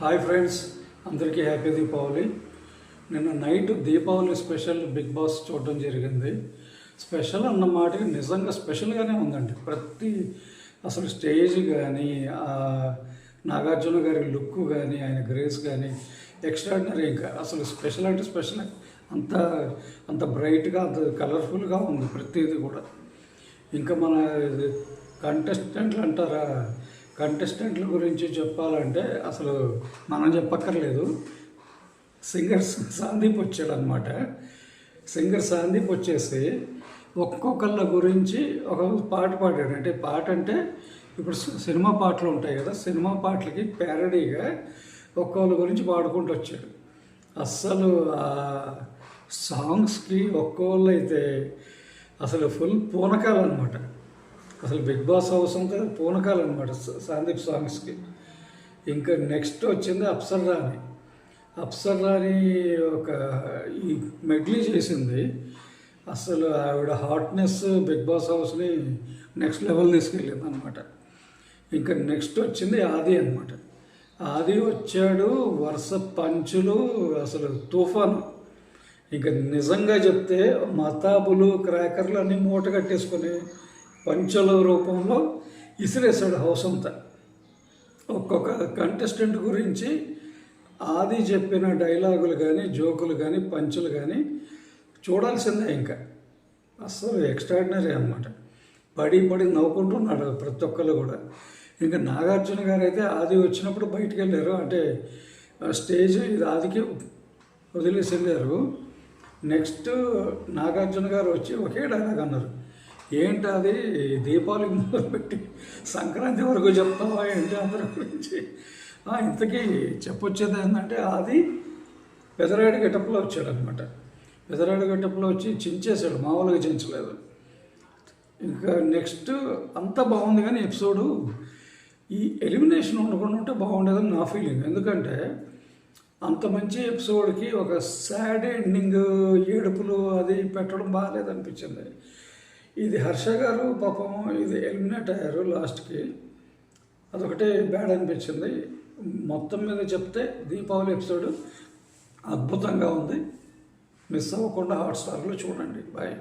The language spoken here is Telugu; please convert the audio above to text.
హాయ్ ఫ్రెండ్స్, అందరికీ హ్యాపీ దీపావళి. నిన్న night Deepavali special Bigg Boss చూడడం జరిగింది. స్పెషల్ అన్న మాటకి నిజంగా స్పెషల్గానే ఉందండి. అసలు స్టేజ్ కానీ, నాగార్జున గారి లుక్ కానీ, ఆయన గ్రేస్ కానీ ఎక్స్ట్రాడినరీ. ఇంకా అసలు స్పెషల్ అంటే స్పెషల్, అంత అంత బ్రైట్గా, అంత కలర్ఫుల్గా ఉంది ప్రతిదీ కూడా. ఇంకా మన కంటెస్టెంట్లు అంటారా, కంటెస్టెంట్ల గురించి చెప్పాలంటే అసలు మనం చెప్పక్కర్లేదు. సింగర్ సందీప్ వచ్చాడు అనమాట. సింగర్ సందీప్ వచ్చేసి ఒక్కొక్కళ్ళ గురించి ఒక పాట పాడాడు. అంటే పాట అంటే ఇప్పుడు సినిమా పాటలు ఉంటాయి కదా, సినిమా పాటలకి ప్యారడీగా ఒక్కొక్కళ్ళ గురించి పాడుకుంటూ వచ్చాడు. అస్సలు ఆ సాంగ్స్కి ఒక్కోళ్ళు అయితే అసలు ఫుల్ పూనకాలు అనమాట. అసలు బిగ్ బాస్ హౌస్ అంతా పూనకాలు అనమాట సందీప్ సాంగ్స్కి. ఇంకా నెక్స్ట్ వచ్చింది అప్సరాని ఒక ఈ మెడ్లీ చేసింది. అసలు ఆవిడ హాట్నెస్ బిగ్ బాస్ హౌస్ని నెక్స్ట్ లెవెల్ తీసుకెళ్ళింది అనమాట. ఇంకా నెక్స్ట్ వచ్చింది ఆది అనమాట. ఆది వచ్చాడు, వరుస పంచులు, అసలు తుఫాను. ఇంకా నిజంగా చెప్తే మతాబులు, క్రాకర్లు అన్నీ మూట కట్టేసుకొని పంచుల రూపంలో ఇసిరేసాడు హౌస్ అంతా. ఒక్కొక్క కంటెస్టెంట్ గురించి ఆది చెప్పిన డైలాగులు కానీ, జోకులు కానీ, పంచులు కానీ చూడాల్సిందే. ఇంకా అస్సలు ఎక్స్ట్రాడినరీ అనమాట. పడి నవ్వుకుంటున్నాడు ప్రతి ఒక్కళ్ళు కూడా. ఇంకా నాగార్జున గారు అయితే ఆది వచ్చినప్పుడు బయటికి వెళ్ళారు. అంటే స్టేజ్ ఇది ఆదికి వదిలేసి వెళ్ళారు. నెక్స్ట్ నాగార్జున గారు వచ్చి ఒకే డైలాగ్ అన్నారు, ఏంటి అది దీపావళి మొదలుపెట్టి సంక్రాంతి వరకు చెప్తావా ఏంటి అందరి గురించి. ఇంతకీ చెప్పొచ్చేది ఏంటంటే అది పెదరాడి గెటప్లో వచ్చాడు అనమాట. పెదరాడి గెటప్లో వచ్చి చించేశాడు, మామూలుగా చించలేదు. ఇంకా నెక్స్ట్ అంతా బాగుంది, కానీ ఎపిసోడు ఈ ఎలిమినేషన్ ఉండకుండా ఉంటే బాగుండేదని నా ఫీలింగ్. ఎందుకంటే అంత మంచి ఎపిసోడ్కి ఒక సాడ్ ఎండింగ్, ఏడుపులు అది పెట్టడం బాగాలేదనిపించింది. ఇది హర్ష గారు పాపం ఇది ఎలిమినేట్ అయ్యారు లాస్ట్కి, అదొకటే బ్యాడ్ అనిపించింది. మొత్తం మీద చెప్తే దీపావళి ఎపిసోడ్ అద్భుతంగా ఉంది. మిస్ అవ్వకుండా హాట్స్టార్లో చూడండి. బాయ్.